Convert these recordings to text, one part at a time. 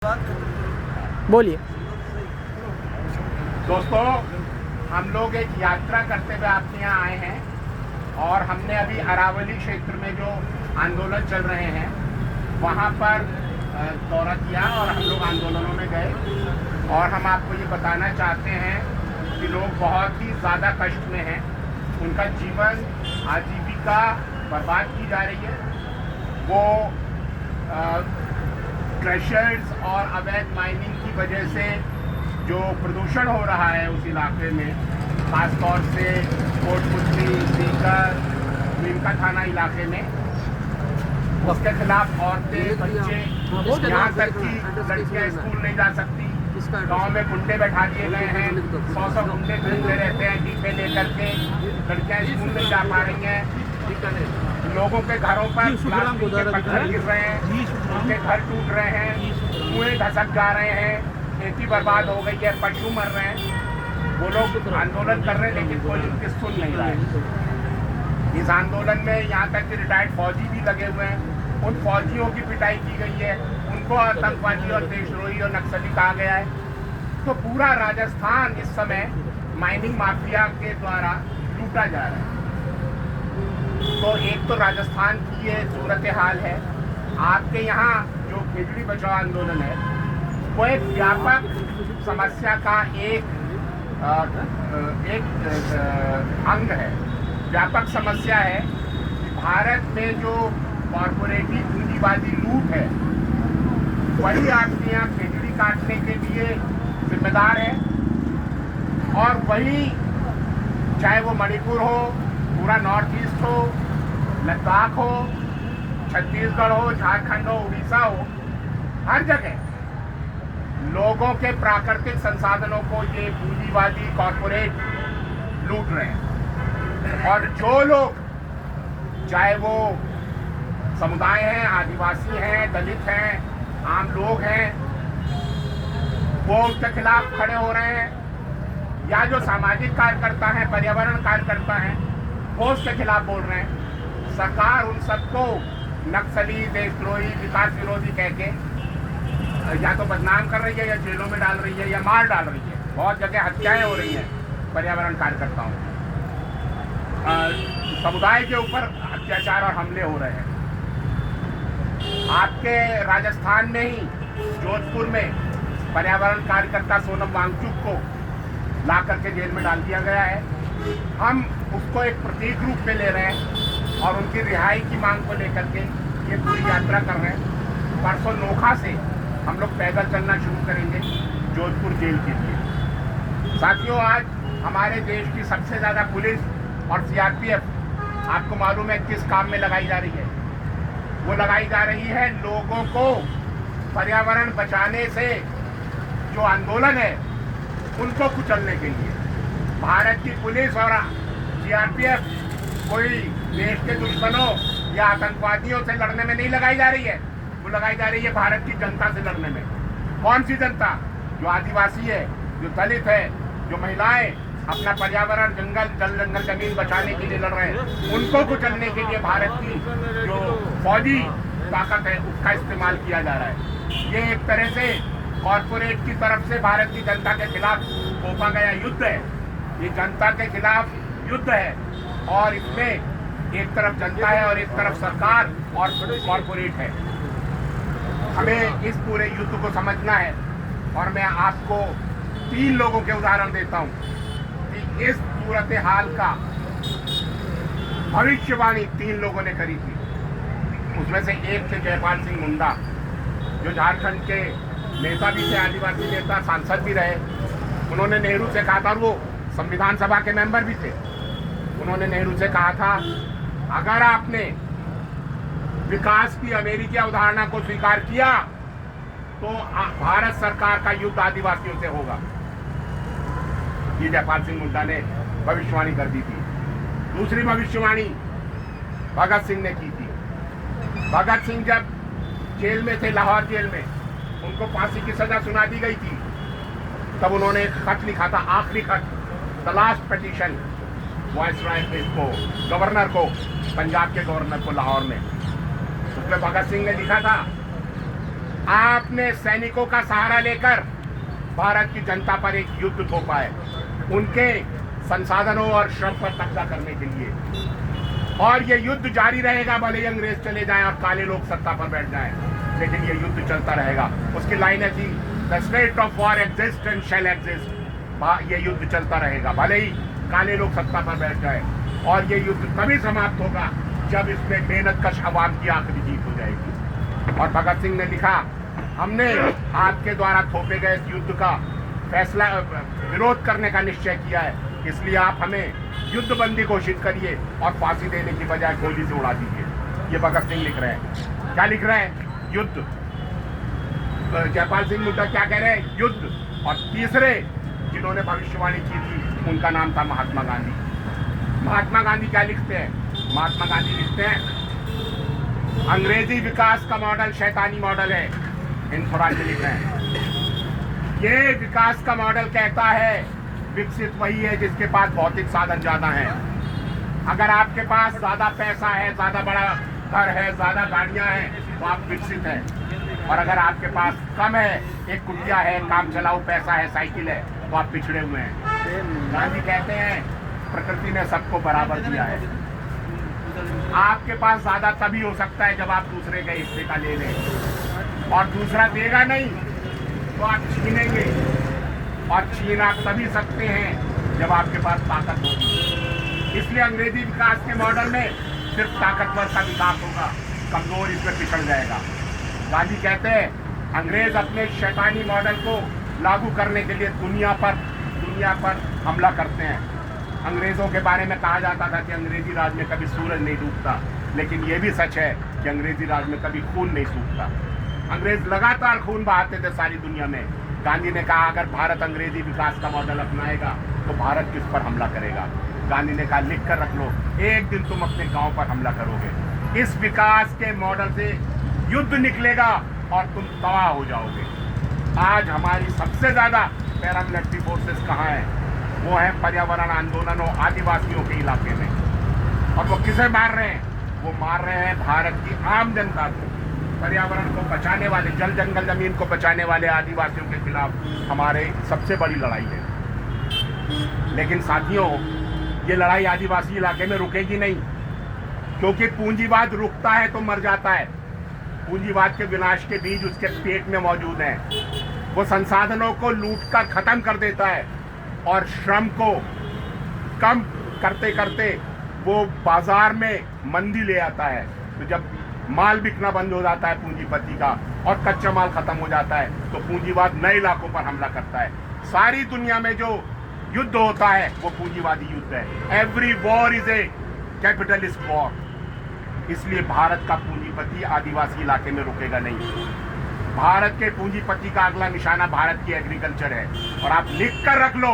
बोलिए। दोस्तों, हम लोग एक यात्रा करते हुए आपके यहाँ आए हैं और हमने अभी अरावली क्षेत्र में जो आंदोलन चल रहे हैं वहाँ पर दौरा किया और हम लोग आंदोलनों में गए और हम आपको ये बताना चाहते हैं कि लोग बहुत ही ज़्यादा कष्ट में हैं। उनका जीवन आजीविका बर्बाद की जा रही है। वो क्रशर्स और अवैध माइनिंग की वजह से जो प्रदूषण हो रहा है उस इलाके में, खासतौर से कोटपुतली, सीकर, नीमका थाना इलाके में, उसके खिलाफ औरतें, बच्चे, यहाँ तक कि लड़कियाँ स्कूल नहीं जा सकती। गांव में गुंडे बैठा दिए गए हैं, 100 गुंडे घूमते रहते हैं जीपे लेकर के। लड़कियाँ स्कूल नहीं जा पा रही हैं। लोगों के घरों पर प्लास्टिक के पत्थर गिर रहे हैं, उनके घर टूट रहे हैं, कुएं धसक जा रहे हैं, खेती बर्बाद हो गई है, पशु मर रहे हैं। वो लोग आंदोलन कर रहे हैं लेकिन कोई उनकी सुन नहीं रहा है। इस आंदोलन में यहाँ तक कि रिटायर्ड फौजी भी लगे हुए हैं। उन फौजियों की पिटाई की गई है, उनको आतंकवादी और देशद्रोही और नक्सली कहा गया है। तो पूरा राजस्थान इस समय माइनिंग माफिया के द्वारा लूटा जा रहा है। तो एक तो राजस्थान की ये सूरत हाल है। आपके यहाँ जो खेजड़ी बचाओ आंदोलन है वो एक व्यापक समस्या का एक अंग है, व्यापक समस्या है। भारत में जो कॉरपोरेटिव पूंजीवादी लूट है वही आपके यहाँ खेजड़ी काटने के लिए जिम्मेदार है। और वही, चाहे वो मणिपुर हो, पूरा नॉर्थ ईस्ट हो, लद्दाख हो, छत्तीसगढ़ हो, झारखंड हो, उड़ीसा हो, हर जगह लोगों के प्राकृतिक संसाधनों को ये पूंजीवादी कॉरपोरेट लूट रहे हैं। और जो लोग, चाहे वो समुदाय हैं, आदिवासी हैं, दलित हैं, आम लोग हैं, वो उसके खिलाफ खड़े हो रहे हैं, या जो सामाजिक कार्यकर्ता हैं, पर्यावरण कार्यकर्ता हैं, वो उसके खिलाफ बोल रहे हैं। सरकार उन सबको नक्सली, देशद्रोही, विकास विरोधी कह के या तो बदनाम कर रही है, या जेलों में डाल रही है, या मार डाल रही है। बहुत जगह हत्याएं हो रही हैं पर्यावरण कार्यकर्ताओं की। समुदाय के ऊपर अत्याचार और हमले हो रहे हैं। आपके राजस्थान में ही जोधपुर में पर्यावरण कार्यकर्ता सोनम वांगचुक को ला करके जेल में डाल दिया गया है। हम उसको एक प्रतीक रूप में ले रहे हैं और उनकी रिहाई की मांग को लेकर के ये पूरी यात्रा कर रहे हैं। परसों नोखा से हम लोग पैदल चलना शुरू करेंगे जोधपुर जेल के लिए। साथियों, आज हमारे देश की सबसे ज़्यादा पुलिस और सीआरपीएफ आपको मालूम है किस काम में लगाई जा रही है। वो लगाई जा रही है लोगों को पर्यावरण बचाने से जो आंदोलन है उनको कुचलने के लिए। भारत की पुलिस और सीआरपीएफ कोई देश के दुश्मनों या आतंकवादियों से लड़ने में नहीं लगाई जा रही है, वो लगाई जा रही है भारत की जनता से लड़ने में। कौन सी जनता? जो आदिवासी है, जो दलित है, जो महिलाएं अपना पर्यावरण, जंगल जमीन बचाने के लिए लड़ रहे हैं, उनको कुचलने के लिए भारत की जो फौजी ताकत है उसका इस्तेमाल किया जा रहा है। ये एक तरह से कॉरपोरेट की तरफ से भारत की जनता के खिलाफ थोपा गया युद्ध है। ये जनता के खिलाफ युद्ध है और इसमें एक तरफ जनता है और एक तरफ सरकार और कॉरपोरेट है। हमें इस पूरे युद्ध को समझना है और मैं आपको 3 लोगों के उदाहरण देता हूँ कि इस सूरत हाल का भविष्यवाणी 3 लोगों ने करी थी। उसमें से एक थे जयपाल सिंह मुंडा, जो झारखंड के नेता भी थे, आदिवासी नेता, सांसद भी रहे। उन्होंने नेहरू से कहा था, और वो संविधान सभा के मेंबर भी थे, उन्होंने नेहरू से कहा था, अगर आपने विकास की अमेरिकी अवधारणा को स्वीकार किया तो भारत सरकार का युद्ध आदिवासियों से होगा। ये जयपाल सिंह मुंडा ने भविष्यवाणी कर दी थी। दूसरी भविष्यवाणी भगत सिंह ने की थी। भगत सिंह जब जेल में थे, लाहौर जेल में, उनको फांसी की सजा सुना दी गई थी, तब उन्होंने एक खत लिखा था, आखिरी खत, द लास्ट पिटीशन, वायसराय को, गवर्नर को, पंजाब के गवर्नर को लाहौर में। उसमें भगत सिंह ने लिखा था, आपने सैनिकों का सहारा लेकर भारत की जनता पर एक युद्ध थोपा है, उनके संसाधनों और श्रम पर कब्जा करने के लिए। और ये युद्ध जारी रहेगा, भले ही अंग्रेज चले जाएं और काले लोग सत्ता पर बैठ जाएं, लेकिन ये युद्ध चलता रहेगा। उसकी लाइनें थी, the state of war exist and shall exist. ये युद्ध चलता रहेगा, भले ही काले लोग सत्ता पर बैठ जाए। और ये युद्ध तभी समाप्त होगा जब इसमें मेहनतकश अवाम की आखिरी जीत हो जाएगी। और भगत सिंह ने लिखा, हमने आपके द्वारा थोपे गए इस युद्ध का फैसला विरोध करने का निश्चय किया है, इसलिए आप हमें युद्धबंदी घोषित करिए और फांसी देने की बजाय गोली से उड़ा दीजिए। ये भगत सिंह लिख रहे हैं। क्या लिख रहे हैं? युद्ध। जयपाल सिंह मुद्दा क्या कह रहे हैं? युद्ध। और तीसरे जिन्होंने भविष्यवाणी की थी उनका नाम था महात्मा गांधी। महात्मा गांधी क्या लिखते हैं? महात्मा गांधी लिखते हैं, अंग्रेजी विकास का मॉडल शैतानी मॉडल है। इंफराज लिख रहे हैं, ये विकास का मॉडल कहता है विकसित वही है जिसके पास भौतिक साधन ज्यादा है। अगर आपके पास ज्यादा पैसा है, ज्यादा बड़ा घर है, ज्यादा गाड़ियां हैं, तो आप विकसित हैं। और अगर आपके पास कम है, एक कुटिया है, काम चलाऊ पैसा है, साइकिल है, तो आप पिछड़े हुए हैं। गांधी कहते हैं प्रकृति ने सबको बराबर दिया है। आपके पास ज्यादा तभी हो सकता है जब आप दूसरे के हिस्से का ले लें, और दूसरा देगा नहीं तो आप छीनेंगे। और छीन आप तभी सकते हैं जब आपके पास ताकत होगी। इसलिए अंग्रेजी विकास के मॉडल में सिर्फ ताकतवर का विकास होगा, कमजोर इसमें पिछड़ जाएगा। गांधी कहते हैं अंग्रेज अपने शैतानी मॉडल को लागू करने के लिए दुनिया पर हमला करते हैं। अंग्रेजों के बारे में कहा जाता था कि अंग्रेजी राज में कभी सूरज नहीं डूबता, लेकिन ये भी सच है कि अंग्रेजी राज में कभी खून नहीं सूखता। अंग्रेज लगातार खून बहाते थे सारी दुनिया में। गांधी ने कहा अगर भारत अंग्रेजी विकास का मॉडल अपनाएगा तो भारत किस पर हमला करेगा? गांधी ने कहा लिख कर रख लो, एक दिन तुम अपने गांव पर हमला करोगे। इस विकास के मॉडल से युद्ध निकलेगा और तुम तबाह हो जाओगे। आज हमारी सबसे ज्यादा पैरामिलिट्री फोर्सेस कहाँ हैं? वो है पर्यावरण आंदोलनों, आदिवासियों के इलाके में। और वो किसे मार रहे हैं? वो मार रहे हैं भारत की आम जनता को। पर्यावरण को बचाने वाले, जल जंगल जमीन को बचाने वाले आदिवासियों के खिलाफ हमारे सबसे बड़ी लड़ाई है। लेकिन साथियों, ये लड़ाई आदिवासी इलाके में रुकेगी नहीं, क्योंकि पूंजीवाद रुकता है तो मर जाता है। पूंजीवाद के विनाश के बीज उसके पेट में मौजूद हैं। वो संसाधनों को लूट कर खत्म कर देता है और श्रम को कम करते करते वो बाजार में मंदी ले आता है। तो जब माल बिकना बंद हो जाता है पूंजीपति का और कच्चा माल खत्म हो जाता है, तो पूंजीवाद नए इलाकों पर हमला करता है। सारी दुनिया में जो युद्ध होता है वो पूंजीवादी युद्ध है। Every war is a capitalist war. इसलिए भारत का पूंजीपति आदिवासी इलाके में रुकेगा नहीं। भारत के पूंजीपति का अगला निशाना भारत की एग्रीकल्चर है। और आप लिख कर रख लो,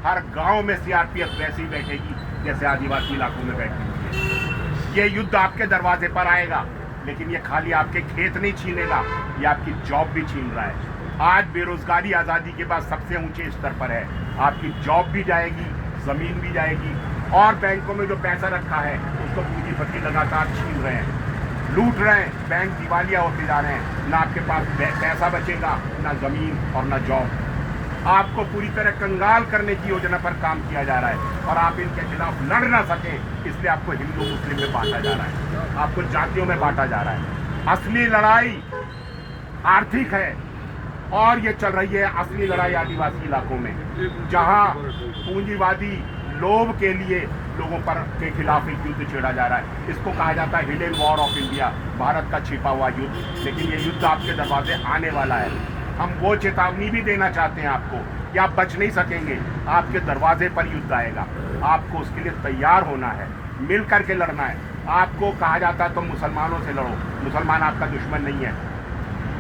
हर गांव में सीआरपीएफ वैसे ही बैठेगी जैसे आदिवासी इलाकों में बैठी है। ये युद्ध आपके दरवाजे पर आएगा, लेकिन ये खाली आपके खेत नहीं छीनेगा, ये आपकी जॉब भी छीन रहा है। आज बेरोजगारी आज़ादी के बाद सबसे ऊंचे स्तर पर है। आपकी जॉब भी जाएगी, जमीन भी जाएगी, और बैंकों में जो पैसा रखा है उसको पूंजीपति लगातार छीन रहे हैं, लूट रहे हैं। बैंक दिवालिया होते जा रहे हैं। ना आपके पास पैसा बचेगा, ना जमीन और ना जॉब। आपको पूरी तरह कंगाल करने की योजना पर काम किया जा रहा है, और आप इनके खिलाफ लड़ ना सके इसलिए आपको हिंदू मुस्लिम में बांटा जा रहा है, आपको जातियों में बांटा जा रहा है। असली लड़ाई आर्थिक है, और ये चल रही है असली लड़ाई आदिवासी इलाकों में, जहां पूंजीवादी लोभ के लिए लोगों पर के खिलाफ एक युद्ध छेड़ा जा रहा है। इसको कहा जाता है hidden war of India, Bharat का छिपा हुआ युद्ध। लेकिन ये युद्ध आपके दरवाजे आने वाला है। हम वो चेतावनी भी देना चाहते हैं आपको कि आप बच नहीं सकेंगे, आपके दरवाजे पर युद्ध आएगा। आपको उसके लिए तैयार होना है, मिल करके लड़ना है। आपको कहा जाता है तो मुसलमानों से लड़ो, मुसलमान आपका दुश्मन नहीं है।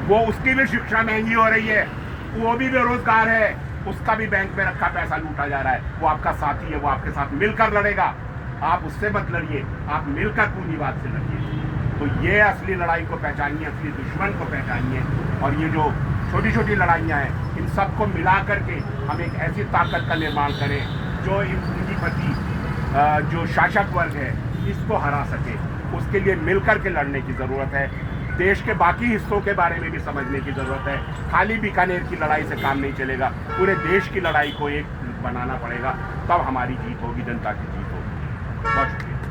वो उसकी भी शिक्षा महंगी हो रही है, वो भी बेरोजगार है, उसका भी बैंक में रखा पैसा लूटा जा रहा है। वो आपका साथी है, वो आपके साथ मिलकर लड़ेगा। आप उससे मत लड़िए, आप मिलकर पूंजीवाद से लड़िए। तो ये असली लड़ाई को पहचानिए, असली दुश्मन को पहचानिए। और ये जो छोटी छोटी लड़ाइयाँ हैं, इन सबको मिला करके हम एक ऐसी ताकत का निर्माण करें जो इन पूंजीपति जो शासक वर्ग है इसको हरा सके। उसके लिए मिलकर के लड़ने की ज़रूरत है। देश के बाकी हिस्सों के बारे में भी समझने की ज़रूरत है। खाली बीकानेर की लड़ाई से काम नहीं चलेगा, पूरे देश की लड़ाई को एक बनाना पड़ेगा, तब हमारी जीत होगी, जनता की जीत होगी। बहुत शुक्रिया।